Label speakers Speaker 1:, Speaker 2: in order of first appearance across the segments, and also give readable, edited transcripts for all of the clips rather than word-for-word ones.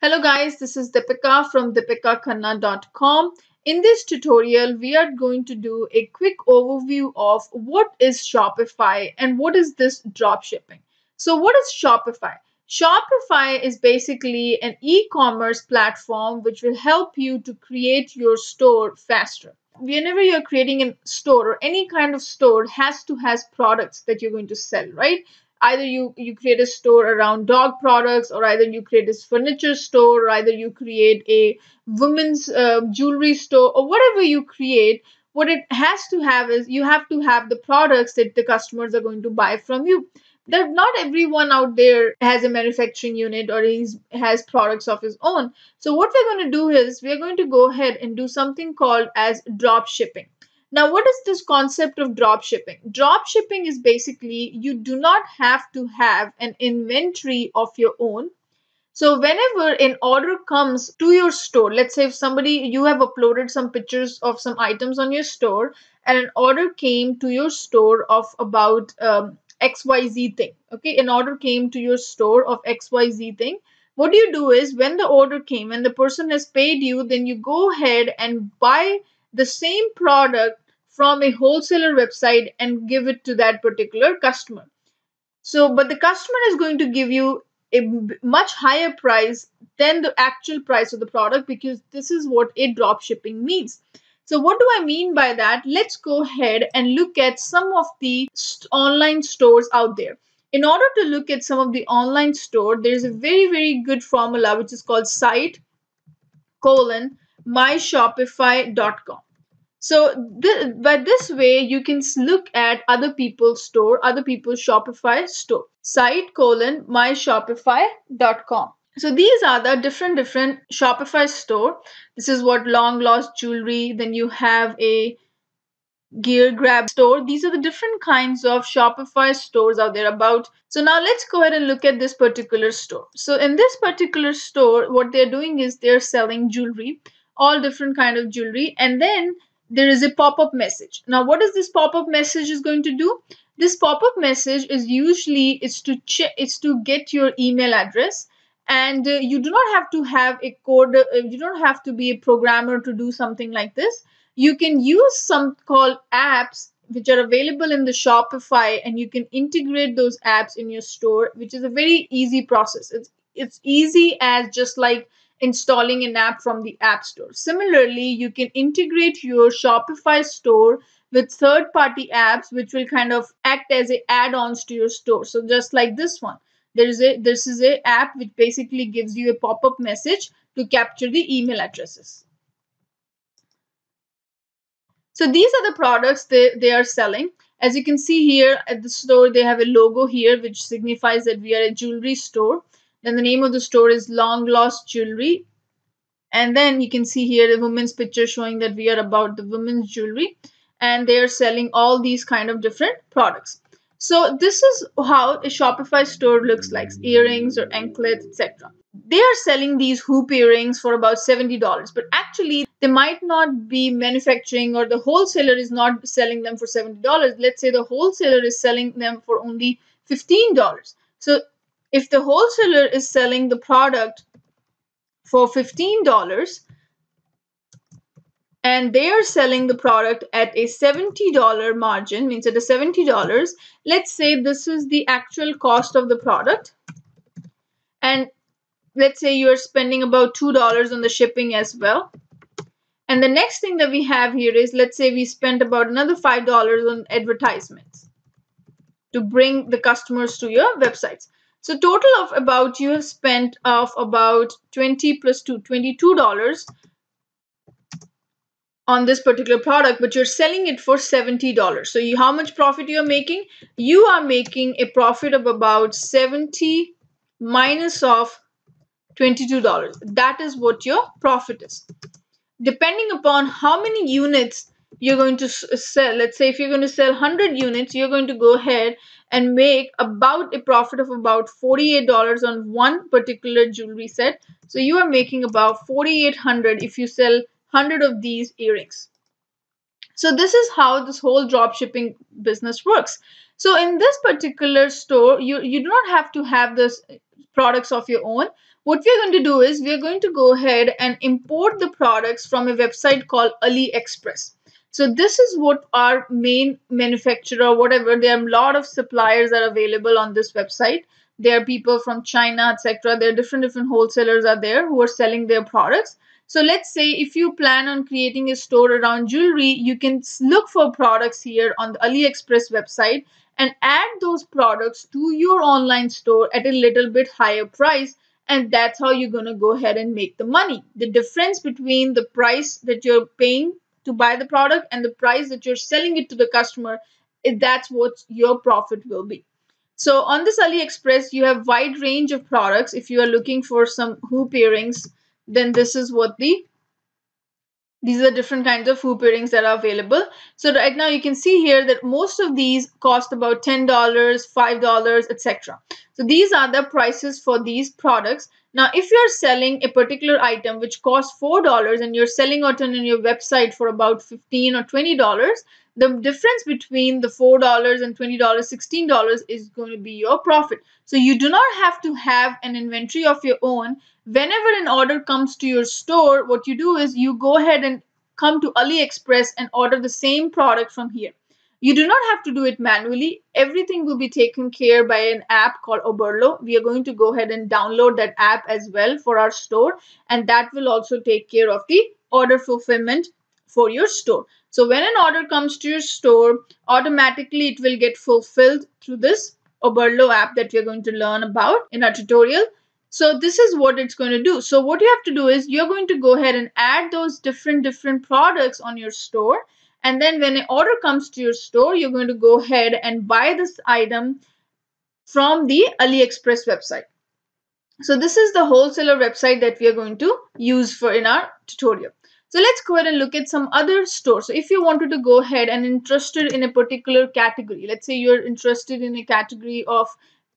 Speaker 1: Hello guys, this is Deepika from DeepikaKhanna.com. In this tutorial, we are going to do a quick overview of what is Shopify and what is this dropshipping. So what is Shopify? Shopify is basically an e-commerce platform which will help you to create your store faster. Whenever you're creating a store or any kind of store has products that you're going to sell, right? Either you create a store around dog products, or either you create a furniture store, or either you create a women's jewelry store, or whatever you create. What it has to have is you have to have the products that the customers are going to buy from you. That not everyone out there has a manufacturing unit or has products of his own. So what we're going to do is we're going to go ahead and do something called as drop shipping. Now, what is this concept of drop shipping? Drop shipping is basically you do not have to have an inventory of your own. So whenever an order comes to your store, let's say if you have uploaded some pictures of some items on your store, and an order came to your store of about XYZ thing. Okay, an order came to your store of XYZ thing. What do you do is when the order came and the person has paid you, then you go ahead and buy the same product from a wholesaler website and give it to that particular customer. So, but the customer is going to give you a much higher price than the actual price of the product, because this is what a drop shipping means. So what do I mean by that? Let's go ahead and look at some of the online stores out there. In order to look at some of the online store, there is a very good formula which is called site colon myshopify.com. So by this way, you can look at other people's store, other people's Shopify store. Site colon myshopify.com. So these are the different Shopify store. This is what long lost jewelry. Then you have a gear grab store. These are the different kinds of Shopify stores out there about. So now let's go ahead and look at this particular store. So in this particular store, what they're doing is they're selling jewelry, all different kind of jewelry, and then there is a pop-up message. Now what is this pop-up message is going to do? This pop-up message is usually it's to get your email address, and you do not have to have a code, you don't have to be a programmer to do something like this. You can use some called apps which are available in the Shopify, and you can integrate those apps in your store, which is a very easy process. It's easy as just like installing an app from the App Store. Similarly, you can integrate your Shopify store with third-party apps which will kind of act as add-ons to your store. So just like this one, this is a app which basically gives you a pop-up message to capture the email addresses. So these are the products they are selling. As you can see here at the store, they have a logo here which signifies that we are a jewelry store. Then the name of the store is Long Lost Jewelry. And then you can see here a woman's picture showing that we are about the women's jewelry. And they are selling all these kind of different products. So this is how a Shopify store looks like, earrings or anklets, etc. They are selling these hoop earrings for about $70, but actually they might not be manufacturing, or the wholesaler is not selling them for $70. Let's say the wholesaler is selling them for only $15. So if the wholesaler is selling the product for $15 and they are selling the product at a $70 margin, means at a $70, let's say this is the actual cost of the product, and let's say you're spending about $2 on the shipping as well. And the next thing that we have here is, let's say we spent about another $5 on advertisements to bring the customers to your websites. So total of about, you have spent of about 20 plus 2, $22 on this particular product, but you're selling it for $70. So how much profit you're making? You are making a profit of about 70 minus of $22. That is what your profit is. Depending upon how many units you're going to sell, let's say if you're going to sell 100 units, you're going to go ahead and make about a profit of about $48 on one particular jewelry set. So you are making about $4,800 if you sell 100 of these earrings. So this is how this whole drop shipping business works. So in this particular store, you do not have to have this products of your own, what we're going to do is we're going to go ahead and import the products from a website called AliExpress. So this is what our main manufacturer, whatever, there are a lot of suppliers that are available on this website. There are people from China, etc. There are different wholesalers are there who are selling their products. So let's say if you plan on creating a store around jewelry, you can look for products here on the AliExpress website and add those products to your online store at a little bit higher price, and that's how you're going to go ahead and make the money. The difference between the price that you're paying to buy the product and the price that you're selling it to the customer, that's what your profit will be. So on this AliExpress, you have wide range of products. If you are looking for some hoop earrings, then this is what these are different kinds of hoop earrings that are available. So right now you can see here that most of these cost about $10, $5, etc. So these are the prices for these products. Now, if you're selling a particular item which costs $4 and you're selling it on your website for about $15 or $20, the difference between the $4 and $20, $16 is going to be your profit. So you do not have to have an inventory of your own. Whenever an order comes to your store, what you do is you go ahead and come to AliExpress and order the same product from here. You do not have to do it manually. Everything will be taken care by an app called Oberlo. We are going to go ahead and download that app as well for our store, and that will also take care of the order fulfillment for your store. So when an order comes to your store, automatically it will get fulfilled through this Oberlo app that we are going to learn about in our tutorial. So this is what it's going to do. So what you have to do is you're going to go ahead and add those different products on your store. And then when an order comes to your store, you're going to go ahead and buy this item from the AliExpress website. So this is the wholesaler website that we are going to use for in our tutorial. So let's go ahead and look at some other stores. So if you wanted to go ahead and interested in a particular category, let's say you're interested in a category of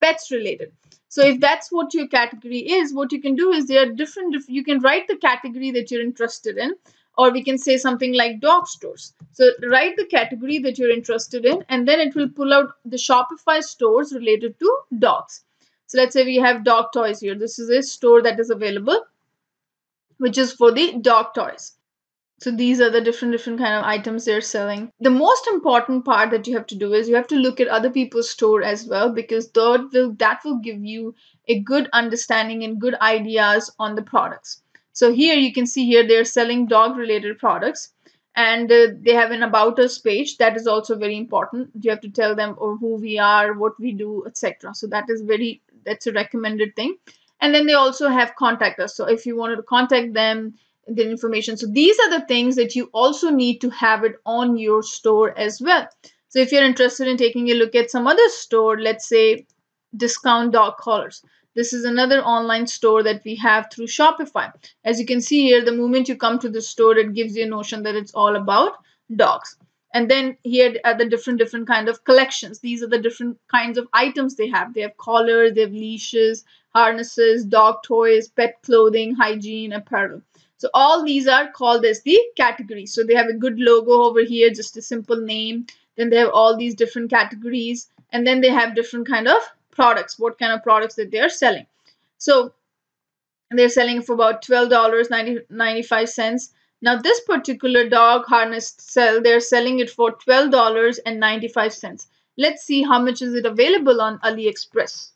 Speaker 1: pets related. So if that's what your category is, what you can do is there are you can write the category that you're interested in, or we can say something like dog stores. So write the category that you're interested in, and then it will pull out the Shopify stores related to dogs. So let's say we have dog toys here. This is a store that is available, which is for the dog toys. So these are the different kind of items they're selling. The most important part that you have to do is you have to look at other people's store as well, because that will give you a good understanding and good ideas on the products. So here you can see here they're selling dog related products, and they have an about us page. That is also very important. You have to tell them who we are, what we do, etc. So that's a recommended thing. And then they also have contact us. So if you wanted to contact them, the information. So these are the things that you also need to have it on your store as well. So if you're interested in taking a look at some other store, let's say Discount Dog Collars. This is another online store that we have through Shopify. As you can see here, the moment you come to the store, it gives you a notion that it's all about dogs. And then here are the different kind of collections. These are the different kinds of items they have. They have collars, they have leashes, harnesses, dog toys, pet clothing, hygiene, apparel. So all these are called as the categories. So they have a good logo over here, just a simple name. Then they have all these different categories, and then they have different kind of products, what kind of products that they are selling. So they're selling for about $12.95. Now this particular dog harness they're selling it for $12.95. Let's see how much is it available on AliExpress.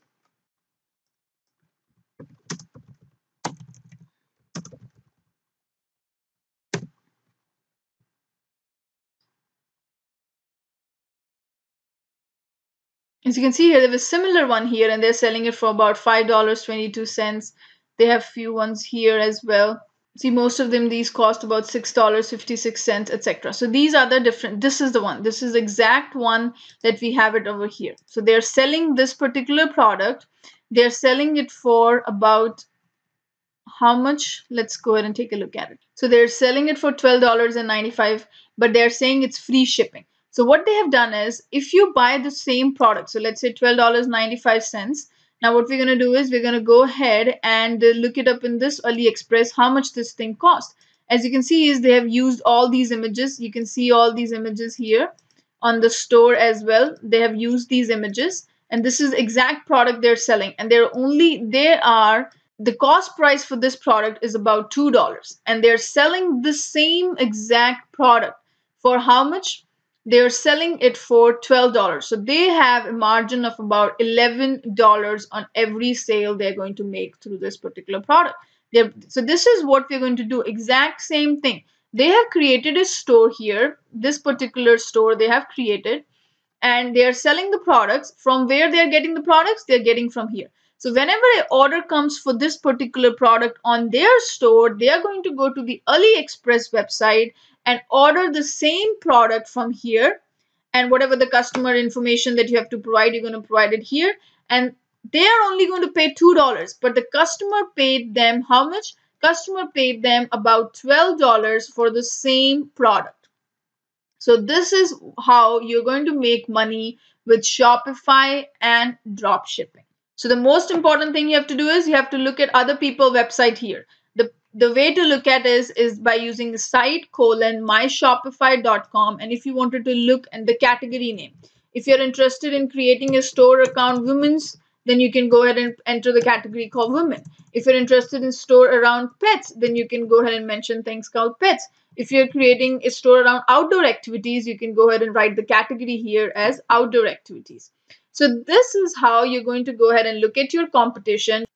Speaker 1: As you can see here, they have a similar one here, and they're selling it for about $5.22. They have few ones here as well. See, most of them, these cost about $6.56, etc. So these are the different. This is the one. This is the exact one that we have it over here. So they're selling this particular product. They're selling it for about how much? Let's go ahead and take a look at it. So they're selling it for $12.95, but they're saying it's free shipping. So what they have done is, if you buy the same product, so let's say $12.95. Now what we're going to do is we're going to go ahead and look it up in this AliExpress, how much this thing costs. As you can see is they have used all these images. You can see all these images here on the store as well. They have used these images, and this is exact product they're selling, and the cost price for this product is about $2, and they're selling the same exact product for how much? They're selling it for $12. So they have a margin of about $11 on every sale they're going to make through this particular product. So this is what we're going to do. Exact same thing. They have created a store here. This particular store they have created, and they are selling the products. From where they are getting the products? They're getting from here. So whenever an order comes for this particular product on their store, they are going to go to the AliExpress website and order the same product from here, and whatever the customer information that you have to provide, you're going to provide it here, and they are only going to pay $2, but the customer paid them how much? Customer paid them about $12 for the same product. So this is how you're going to make money with Shopify and dropshipping. So the most important thing you have to do is you have to look at other people's website here. The way to look at is by using the site myshopify.com, and if you wanted to look at the category name. If you're interested in creating a store account women's, then you can go ahead and enter the category called women. If you're interested in store around pets, then you can go ahead and mention things called pets. If you're creating a store around outdoor activities, you can go ahead and write the category here as outdoor activities. So this is how you're going to go ahead and look at your competition.